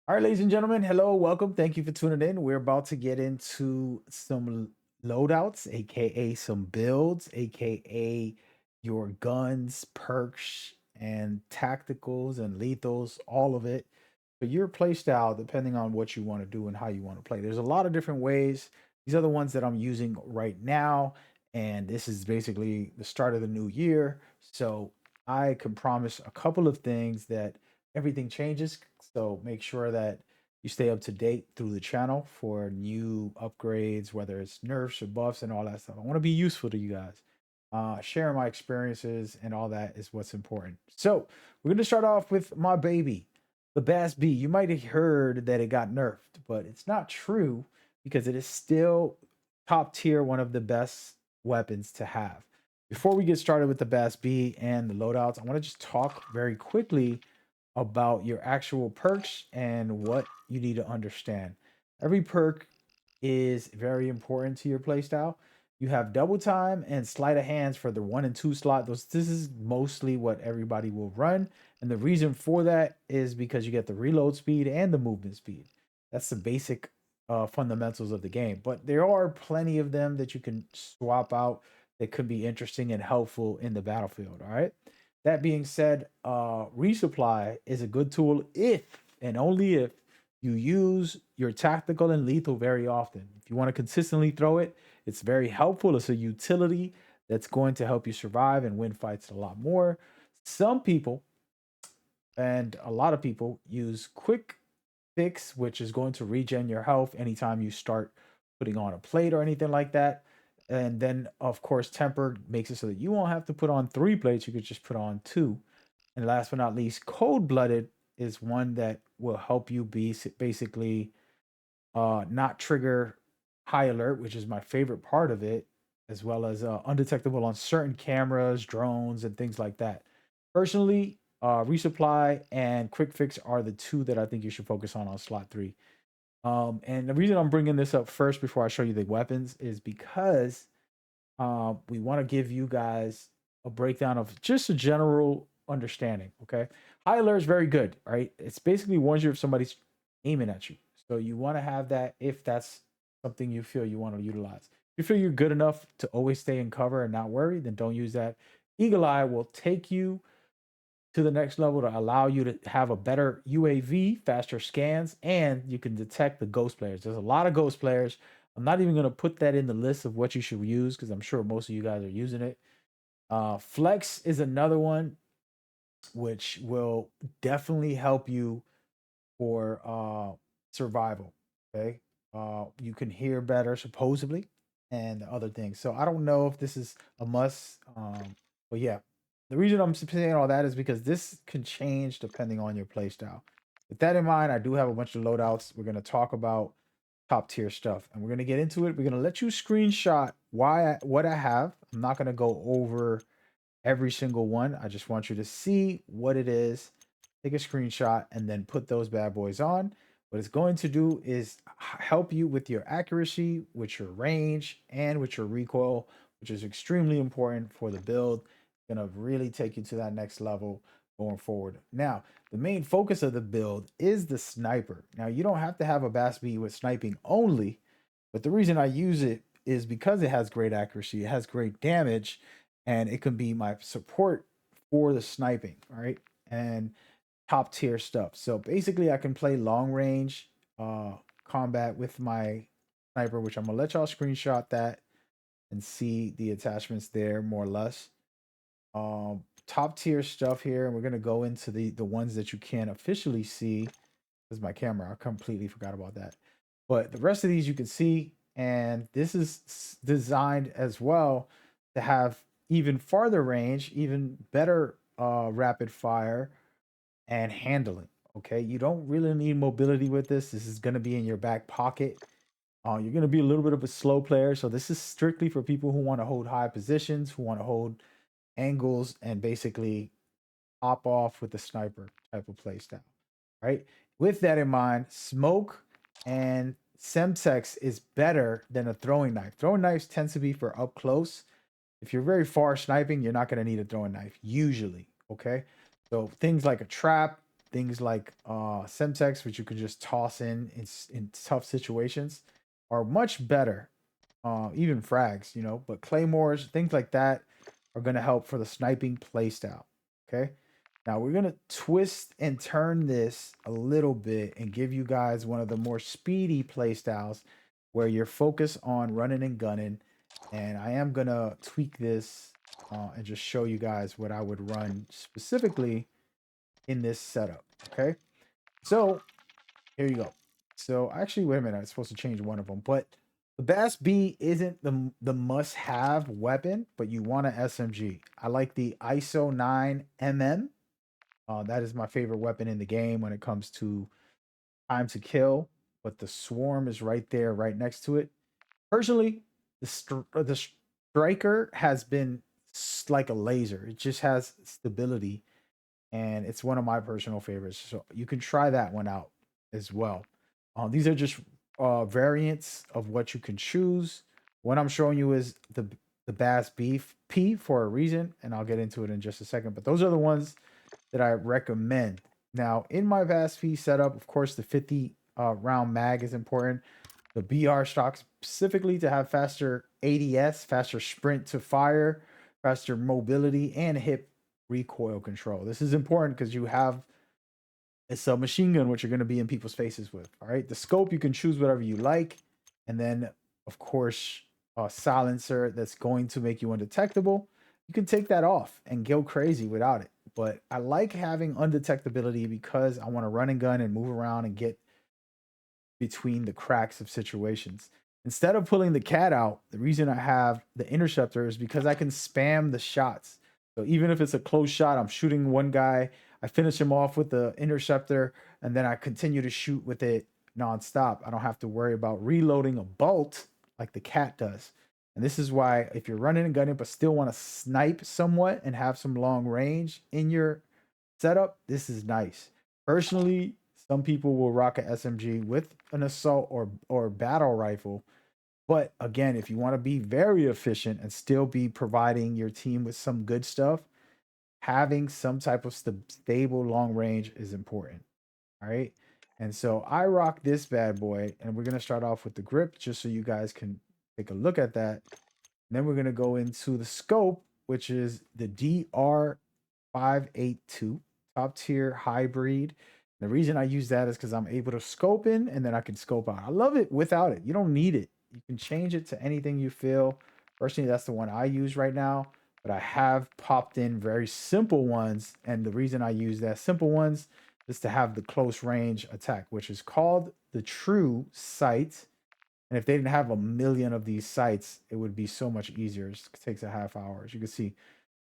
All right, ladies and gentlemen, hello, welcome. Thank you for tuning in. We're about to get into some loadouts, aka some builds, aka your guns, perks, and tacticals and lethals, all of it. For your play style, depending on what you want to do and how you want to play. There's a lot of different ways. These are the ones that I'm using right now, and this is basically the start of the new year. So I can promise a couple of things that everything changes. So make sure that you stay up to date through the channel for new upgrades, whether it's nerfs or buffs and all that stuff. I want to be useful to you guys. Sharing my experiences and all that is what's important. So we're going to start off with my baby, the Bass B. You might have heard that it got nerfed, but it's not true because it is still top tier, one of the best weapons to have. Before we get started with the Bass B and the loadouts, I want to just talk very quickly about your actual perks and what you need to understand. Every perk is very important to your playstyle. You have double time and sleight of hands for the 1 and 2 slot. This is mostly what everybody will run. And the reason for that is because you get the reload speed and the movement speed. That's the basic fundamentals of the game. But there are plenty of them that you can swap out that could be interesting and helpful in the battlefield. All right. That being said, resupply is a good tool if and only if you use your tactical and lethal very often. If you want to consistently throw it, it's very helpful. It's a utility that's going to help you survive and win fights a lot more. Some people and a lot of people use quick fix, which is going to regen your health anytime you start putting on a plate or anything like that. And then, of course, tempered makes it so that you won't have to put on 3 plates. You could just put on 2. And last but not least, cold blooded is one that will help you be basically not trigger high alert, which is my favorite part of it, as well as undetectable on certain cameras, drones, and things like that. Personally, resupply and quick fix are the two that I think you should focus on slot 3. And the reason I'm bringing this up first before I show you the weapons is because we want to give you guys a breakdown of just a general understanding. Okay, high alert is very good, right? It's basically warns you if somebody's aiming at you, so you want to have that if that's something you feel you want to utilize. If you feel you're good enough to always stay in cover and not worry, then don't use that. Eagle eye will take you to the next level to allow you to have a better UAV, faster scans, and you can detect the ghost players. There's a lot of ghost players. I'm not even going to put that in the list of what you should use because I'm sure most of you guys are using it. Flex is another one which will definitely help you for survival. Okay, you can hear better supposedly, and other things. So I don't know if this is a must, but yeah, the reason I'm saying all that is because this can change depending on your play style. With that in mind, I do have a bunch of loadouts. We're gonna talk about top tier stuff, and we're gonna get into it. We're gonna let you screenshot what I have. I'm not gonna go over every single one. I just want you to see what it is, take a screenshot, and then put those bad boys on. What it's going to do is help you with your accuracy, with your range, and with your recoil, which is extremely important for the build. It's going to really take you to that next level going forward. Now, the main focus of the build is the sniper. Now, you don't have to have a Bass B with sniping only, but the reason I use it is because it has great accuracy, it has great damage, and it can be my support for the sniping, all right? And top tier stuff. So basically I can play long range combat with my sniper, which I'm gonna let y'all screenshot that and see the attachments there more or less. Top tier stuff here, and we're gonna go into the ones that you can officially see. This is my camera. I completely forgot about that. But the rest of these you can see, and this is designed as well to have even farther range, even better rapid fire and handling. Okay, you don't really need mobility with this. This is going to be in your back pocket. You're going to be a little bit of a slow player, so this is strictly for people who want to hold high positions, who want to hold angles, and basically pop off with the sniper type of play style. Right. With that in mind, smoke and semtex is better than a throwing knife. Throwing knives tends to be for up close. If you're very far sniping, you're not going to need a throwing knife usually. Okay. So things like a trap, things like Semtex, which you can just toss in tough situations, are much better. Even frags, but claymores, things like that are gonna help for the sniping playstyle. Okay. Now we're gonna twist and turn this a little bit and give you guys one of the more speedy playstyles where you're focused on running and gunning. And I am gonna tweak this and just show you guys what I would run specifically in this setup. Okay. So here you go. So actually, wait a minute. I'm supposed to change one of them, but the Bass B isn't the must-have weapon, but you want an SMG. I like the ISO 9 mm. That is my favorite weapon in the game when it comes to time to kill. But the swarm is right there, right next to it. Personally, the striker has been like a laser. It just has stability, and it's one of my personal favorites. So you can try that one out as well. These are just variants of what you can choose. What I'm showing you is the Bass Beef P for a reason, and I'll get into it in just a second. But those are the ones that I recommend. Now, in my Bass P setup, of course, the 50 round mag is important. The BR stock specifically to have faster ADS, faster sprint to fire, faster mobility, and hip recoil control. This is important because you have a submachine gun, which you're going to be in people's faces with. All right. The scope, you can choose whatever you like. And then, of course, a silencer that's going to make you undetectable. You can take that off and go crazy without it. But I like having undetectability because I want to run and gun and move around and get between the cracks of situations. Instead of pulling the cat out, the reason I have the interceptor is because I can spam the shots. So even if it's a close shot, I'm shooting one guy, I finish him off with the interceptor, and then I continue to shoot with it nonstop. I don't have to worry about reloading a bolt like the cat does. And this is why, if you're running and gunning but still want to snipe somewhat and have some long range in your setup, this is nice. Personally, some people will rock a SMG with an assault or battle rifle. But again, if you want to be very efficient and still be providing your team with some good stuff, having some type of stable long range is important. All right. And so I rock this bad boy, and we're going to start off with the grip just so you guys can take a look at that. And then we're going to go into the scope, which is the DR582 top tier hybrid. The reason I use that is because I'm able to scope in and then I can scope out. I love it without it. You don't need it. You can change it to anything you feel. Personally, that's the one I use right now, but I have popped in very simple ones. And the reason I use that simple ones is to have the close range attack, which is called the true sight. And if they didn't have a million of these sights, it would be so much easier. It takes a half hour. As you can see,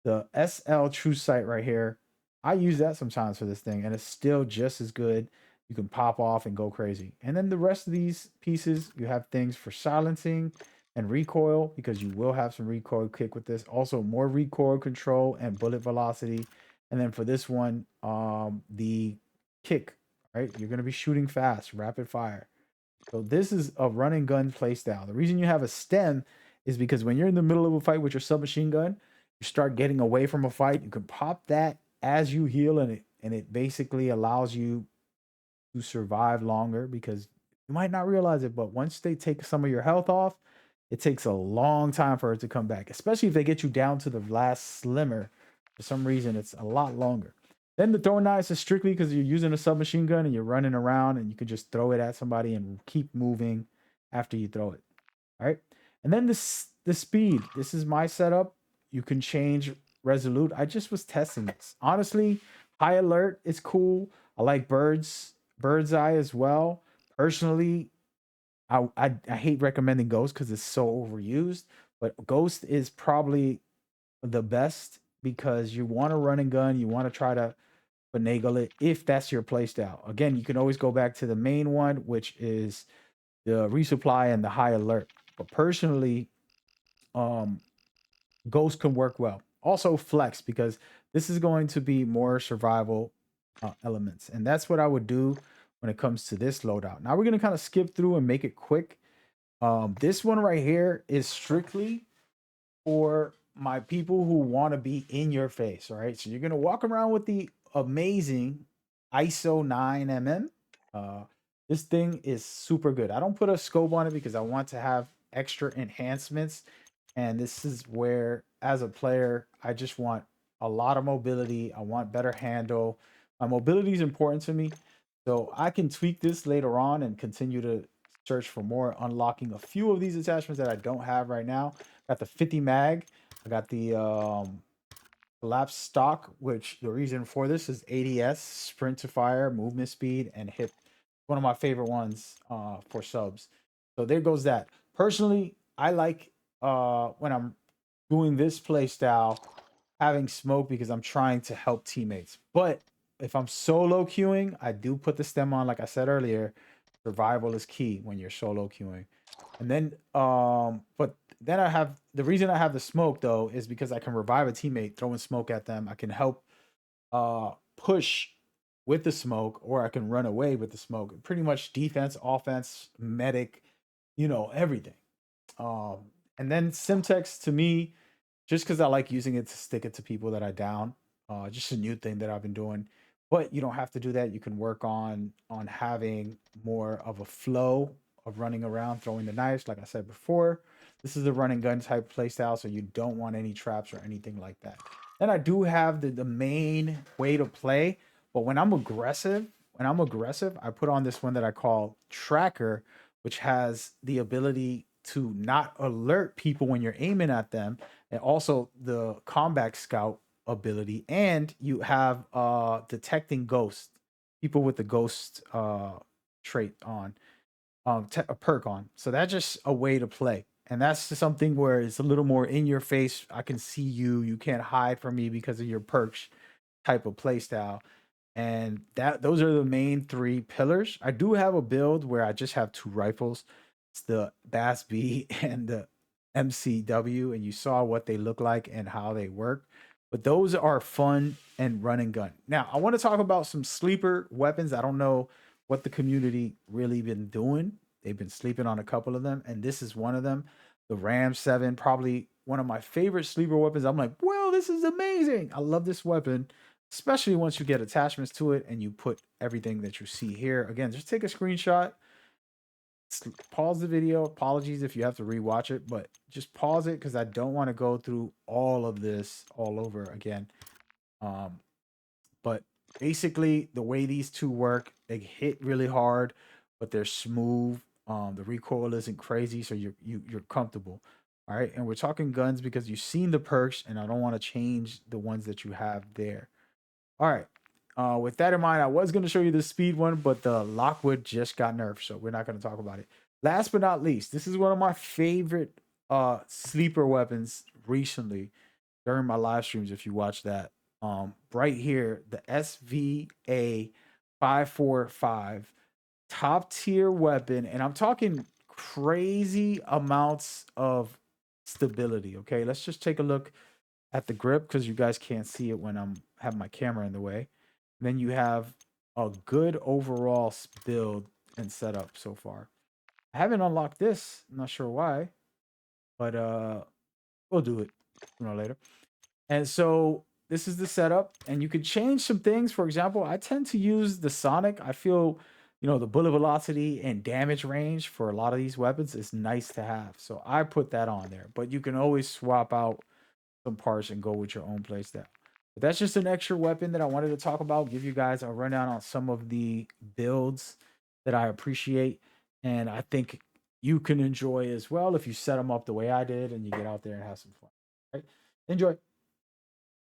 the SL True Sight right here. I use that sometimes for this thing, and it's still just as good. You can pop off and go crazy. And then the rest of these pieces, you have things for silencing and recoil, because you will have some recoil kick with this. Also, more recoil control and bullet velocity. And then for this one, the kick, right? You're going to be shooting fast, rapid fire. So this is a run and gun play style. The reason you have a stem is because when you're in the middle of a fight with your submachine gun, you start getting away from a fight. You can pop that as you heal, and it basically allows you to survive longer, because you might not realize it, but once they take some of your health off, it takes a long time for it to come back, especially if they get you down to the last slimmer. For some reason, it's a lot longer. Then the throwing knives is strictly because you're using a submachine gun and you're running around and you can just throw it at somebody and keep moving after you throw it. All right. And then the speed. This is my setup. You can change resolute. I just was testing this. Honestly, high alert is cool. I like bird's eye as well. Personally, I hate recommending Ghost because it's so overused, but Ghost is probably the best because you want to run and gun, you want to try to finagle it if that's your playstyle. Again, you can always go back to the main one, which is the resupply and the high alert. But personally, um, Ghost can work well. Also, flex, because this is going to be more survival elements, and that's what I would do when it comes to this loadout. Now we're gonna kind of skip through and make it quick. This one right here is strictly for my people who want to be in your face. All right, so you're gonna walk around with the amazing ISO 9mm. This thing is super good. I don't put a scope on it because I want to have extra enhancements. And this is where, as a player, I just want a lot of mobility. I want better handle. My mobility is important to me. So I can tweak this later on and continue to search for more, unlocking a few of these attachments that I don't have right now. Got the 50 mag. I got the collapse stock, which the reason for this is ADS, sprint to fire, movement speed, and hip. One of my favorite ones for subs. So there goes that. Personally, I like when I'm doing this play style, having smoke because I'm trying to help teammates. But if I'm solo queuing, I do put the stem on, like I said earlier. Survival is key when you're solo queuing. And then but then I have the reason I have the smoke though is because I can revive a teammate throwing smoke at them. I can help push with the smoke, or I can run away with the smoke. Pretty much defense, offense, medic, everything. Um and then Simtex to me, just because I like using it to stick it to people that I down. Just a new thing that I've been doing. But you don't have to do that. You can work on having more of a flow of running around, throwing the knives. Like I said before, this is a run and gun type playstyle, so you don't want any traps or anything like that. Then I do have the main way to play, but when I'm aggressive, I put on this one that I call Tracker, which has the ability to not alert people when you're aiming at them, and also the combat scout ability, and you have detecting ghosts, people with the ghost trait on, a perk on. So that's just a way to play, and that's just something where it's a little more in your face. I can see you, you can't hide from me because of your perks type of play style. And those are the main three pillars. I do have a build where I just have two rifles. It's the Bass B and the MCW, and you saw what they look like and how they work. But those are fun and run and gun. Now, I want to talk about some sleeper weapons. I don't know what the community really been doing. They've been sleeping on a couple of them, and this is one of them. The Ram 7, probably one of my favorite sleeper weapons. I'm like, well, this is amazing. I love this weapon, especially once you get attachments to it and you put everything that you see here. Again, just take a screenshot, pause the video. Apologies if you have to rewatch it, but just pause it because I don't want to go through all of this all over again. Um, but basically, the way these two work, they hit really hard, but they're smooth. The recoil isn't crazy, so you're comfortable. All right, and we're talking guns because you've seen the perks, and I don't want to change the ones that you have there. All right. With that in mind, I was going to show you the speed one, but the Lockwood just got nerfed, so we're not going to talk about it. Last but not least, this is one of my favorite sleeper weapons recently during my live streams. If you watch that, right here, the SVA 545, top tier weapon, and I'm talking crazy amounts of stability. Okay, let's just take a look at the grip because you guys can't see it when I'm having my camera in the way. And then you have a good overall build and setup so far. I haven't unlocked this. I'm not sure why, but we'll do it later. And so this is the setup, and you could change some things. For example, I tend to use the Sonic. I feel, the bullet velocity and damage range for a lot of these weapons is nice to have. So I put that on there, but you can always swap out some parts and go with your own playstyle. But that's just an extra weapon that I wanted to talk about, give you guys a rundown on some of the builds that I appreciate. And I think you can enjoy as well if you set them up the way I did and you get out there and have some fun. Right? Enjoy.